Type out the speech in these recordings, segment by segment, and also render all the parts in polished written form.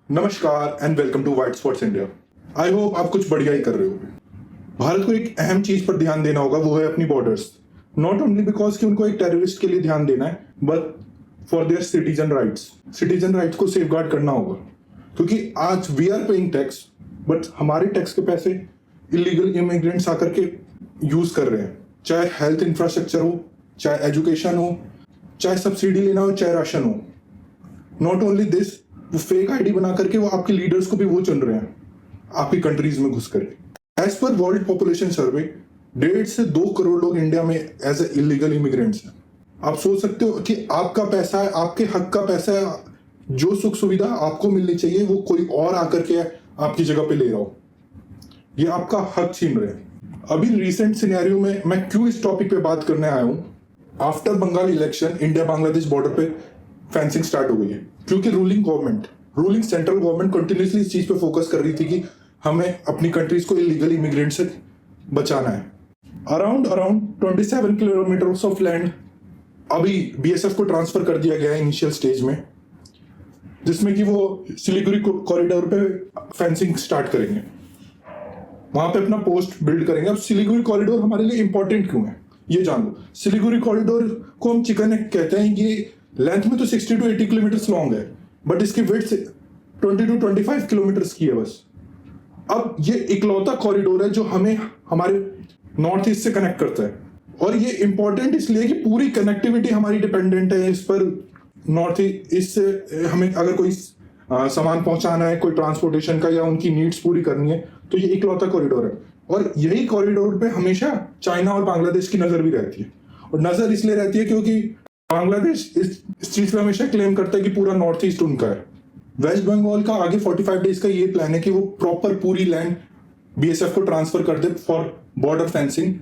नमस्कार and welcome to white spots India. I hope आप कुछ बढ़िया ही कर रहे होगे। भारत को एक अहम चीज पर ध्यान देना होगा, वो है अपनी बॉर्डर्स। नॉट ओनली बिकॉज कि उनको एक टेररिस्ट के लिए ध्यान देना है, but for their citizen rights. Citizen rights को सेफ गार्ड करना होगा, क्योंकि आज we are paying tax, but हमारे टैक्स के पैसे इलीगल इमिग्रेंट्स आकर के यूज कर रहे हैं। चाहे हेल्थ इंफ्रास्ट्रक्चर हो, चाहे एजुकेशन हो, चाहे सब्सिडी लेना हो, चाहे राशन हो। नॉट ओनली दिस, वो फेक आईडी बना करके वो आपके लीडर्स को भी वो चुन रहे हैं आपकी कंट्रीज में घुस करके। एज पर वर्ल्ड पॉपुलेशन सर्वे 1.5 से 2 करोड़ लोग इंडिया में एज ए इलीगल इमिग्रेंट्स हैं। आप सोच सकते हो कि आपका पैसा है, आपके हक का पैसा है, जो सुख सुविधा आपको मिलनी चाहिए वो कोई और आकर के आपकी जगह पे ले रहा हो। ये आपका हक छीन रहे हैं। अभी रिसेंट सिनेरियो में मैं क्यों इस टॉपिक पे बात करने आया हूं, after Bengal election India Bangladesh border पे फेंसिंग स्टार्ट हो गई है, क्योंकि रूलिंग सेंट्रल गवर्नमेंट कंटिन्यूसली इस चीज पे फोकस कर रही थी कि हमें अपनी कंट्रीज को इलीगल इमिग्रेंट से बचाना है। अराउंड 27 किलोमीटर ऑफ लैंड अभी बीएसएफ को ट्रांसफर कर दिया गया है इनिशियल स्टेज में, जिसमें कि वो सिलीगुड़ी कॉरिडोर पे फेंसिंग स्टार्ट करेंगे, वहां पे अपना पोस्ट बिल्ड करेंगे। अब सिलीगुड़ी कॉरिडोर हमारे लिए इंपॉर्टेंट क्यों है ये जान लो। सिलीगुड़ी कॉरिडोर को हम चिकन नेक कहते हैं। ये लेंथ में तो 60 to 80 किलोमीटर लॉन्ग है, बट इसकी विड्थ 20 to 25 किलोमीटर की है बस। अब ये इकलौता कॉरिडोर है जो हमें हमारे नॉर्थ ईस्ट से कनेक्ट करता है, और ये इंपॉर्टेंट इसलिए कि पूरी कनेक्टिविटी हमारी डिपेंडेंट है इस पर। नॉर्थ ईस्ट से हमें अगर कोई सामान पहुंचाना है, कोई ट्रांसपोर्टेशन का, या उनकी नीड्स पूरी करनी है, तो ये इकलौता कॉरिडोर है। और यही कॉरिडोर पे हमेशा चाइना और बांग्लादेश की नजर भी रहती है। और नजर इसलिए रहती है क्योंकि बांग्लादेश इस चीज पे हमेशा क्लेम करता है कि पूरा नॉर्थ ईस्ट उनका है। वेस्ट बंगाल का आगे 45 डेज का ये प्लान है कि वो प्रॉपर पूरी लैंड बीएसएफ को ट्रांसफर कर दे फॉर बॉर्डर फेंसिंग।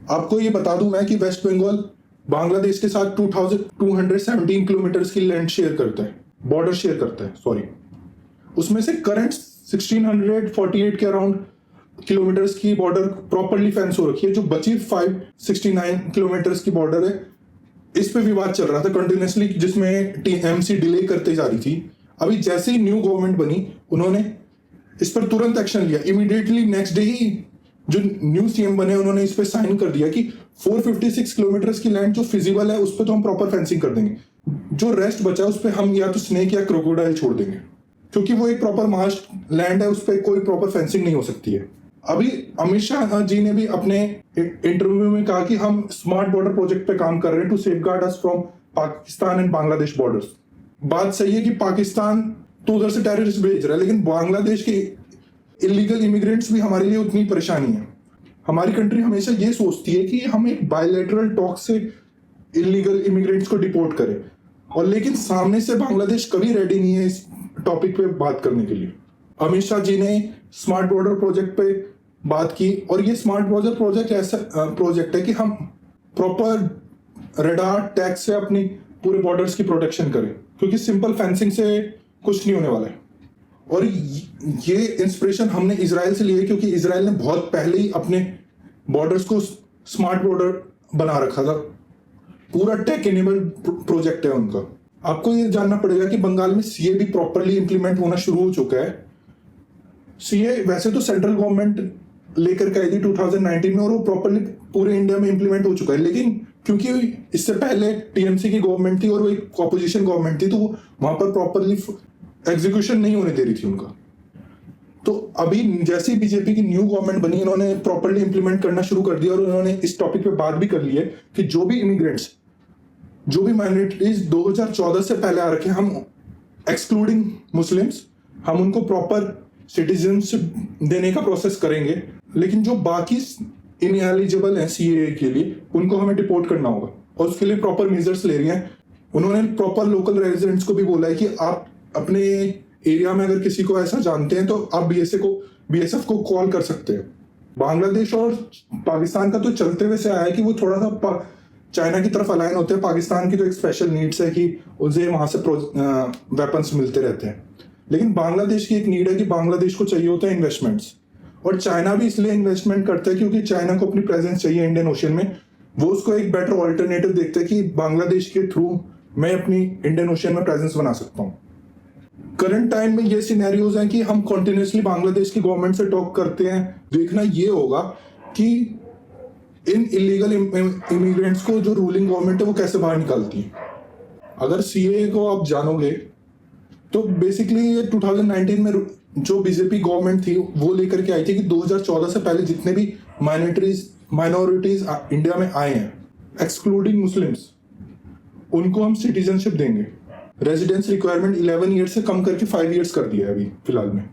आपको ये बता दूं मैं कि वेस्ट बंगाल बांग्लादेश के साथ 2217 किलोमीटर की लैंड शेयर करता है, बॉर्डर शेयर करता है, सॉरी। उसमें से करंट 1648 के अराउंड किलोमीटर की बॉर्डर प्रॉपरली फेंस हो रखी है। जो बची 569 किलोमीटर की बॉर्डर है, इस पे विवाद चल रहा था कंटिन्यूसली, जिसमें टीएमसी डिले करते जा रही थी। अभी जैसे ही न्यू गवर्नमेंट बनी, उन्होंने इस पर तुरंत एक्शन लिया। इमीडिएटली नेक्स्ट डे ही जो न्यू सीएम बने, उन्होंने इस पे साइन कर दिया कि 456 किलोमीटर की लैंड जो फिजिबल है उस पर तो हम प्रॉपर फेंसिंग कर देंगे, जो रेस्ट बचा है उस पर हम या तो स्नेक या क्रोकोडाइल छोड़ देंगे, क्योंकि वो एक प्रॉपर मार्श लैंड है, उस पर कोई प्रॉपर फेंसिंग नहीं हो सकती है। अभी अमित शाह जी ने भी अपने इंटरव्यू में कहा कि हम स्मार्ट बॉर्डर प्रोजेक्ट पे काम कर रहे हैं to safeguard us from Pakistan and Bangladesh borders. बात सही है कि पाकिस्तान तो उधर से टेररिस्ट भेज रहा है, लेकिन बांग्लादेश के इलीगल इमिग्रेंट्स भी हमारे लिए उतनी परेशानी है। हमारी कंट्री हमेशा ये सोचती है कि हम एक बायलैटरल टॉक से इलीगल इमिग्रेंट्स को डिपोर्ट करें, और लेकिन सामने से बांग्लादेश कभी रेडी नहीं है इस टॉपिक पे बात करने के लिए। अमित शाह जी ने स्मार्ट बॉर्डर प्रोजेक्ट पे बात की, और ये स्मार्ट बॉर्डर प्रोजेक्ट ऐसा प्रोजेक्ट है कि हम प्रॉपर रडार टैग से अपनी पूरे बॉर्डर्स की प्रोटेक्शन करें, क्योंकि सिंपल फेंसिंग से कुछ नहीं होने वाला है। और ये इंस्पिरेशन हमने इजराइल से ली है, क्योंकि इजराइल ने बहुत पहले ही अपने बॉर्डर्स को स्मार्ट बॉर्डर बना रखा था। पूरा टेक एनेबल प्रोजेक्ट है उनका। आपको ये जानना पड़ेगा कि बंगाल में सीए भी प्रॉपरली इंप्लीमेंट होना शुरू हो चुका है। सीए वैसे तो सेंट्रल गवर्नमेंट लेकर के आई थी 2019 में, और वो प्रॉपरली पूरे इंडिया में इंप्लीमेंट हो चुका है, लेकिन क्योंकि इससे पहले टीएमसी की गवर्नमेंट थी और वो एक ऑपोजिशन गवर्नमेंट थी, तो वहां पर प्रॉपरली एग्जीक्यूशन नहीं होने दे रही थी उनका। तो अभी जैसे बीजेपी की न्यू गवर्नमेंट बनी, इन्होंने प्रॉपरली इंप्लीमेंट करना शुरू कर दिया, और उन्होंने इस टॉपिक पे बात भी कर ली है कि जो भी इमिग्रेंट्स, जो भी माइनॉरिटीज 2014 से पहले आ रखे, हम एक्सक्लूडिंग मुस्लिम्स, हम उनको प्रॉपर सिटीजनशिप देने का प्रोसेस करेंगे, लेकिन जो बाकी इनएलिजिबल हैं सीएए के लिए, उनको हमें डिपोर्ट करना होगा, और उसके लिए प्रॉपर मेजर्स ले रही हैं। उन्होंने प्रॉपर लोकल रेजिडेंट्स को भी बोला है कि आप अपने एरिया में अगर किसी को ऐसा जानते हैं तो आप बीएसएफ को कॉल कर सकते हैं। बांग्लादेश और पाकिस्तान का तो चलते हुए से आया है कि वो थोड़ा सा चाइना की तरफ अलाइन होते हैं। पाकिस्तान की तो एक स्पेशल नीड्स है कि उसे वहां से वेपन्स मिलते रहते हैं, लेकिन बांग्लादेश की एक नीड है कि बांग्लादेश को चाहिए होता है इन्वेस्टमेंट्स, और चाइना भी इसलिए इन्वेस्टमेंट करता है क्योंकि चाइना को अपनी प्रेजेंस चाहिए इंडियन ओशन में। वो उसको एक बेटर ऑल्टरनेटिव देखते हैं कि बांग्लादेश के थ्रू मैं अपनी इंडियन ओशन में प्रेजेंस बना सकता हूँ। करंट टाइम में ये सिनेरियोज हैं कि हम कॉन्टिन्यूसली बांग्लादेश की गवर्नमेंट से टॉक करते हैं। देखना ये होगा कि इन इलीगल इमिग्रेंट्स को जो रूलिंग गवर्नमेंट है वो कैसे बाहर निकालती है। अगर सीए को आप जानोगे तो बेसिकली ये 2019 में जो बीजेपी गवर्नमेंट थी वो लेकर के आई थी कि 2014 से पहले जितने भी माइनॉरिटीज इंडिया में आए हैं एक्सक्लूडिंग मुस्लिम्स, उनको हम सिटीजनशिप देंगे। रेजिडेंस रिक्वायरमेंट 11 ईयर्स से कम करके 5 ईयर्स कर दिया है अभी फिलहाल में।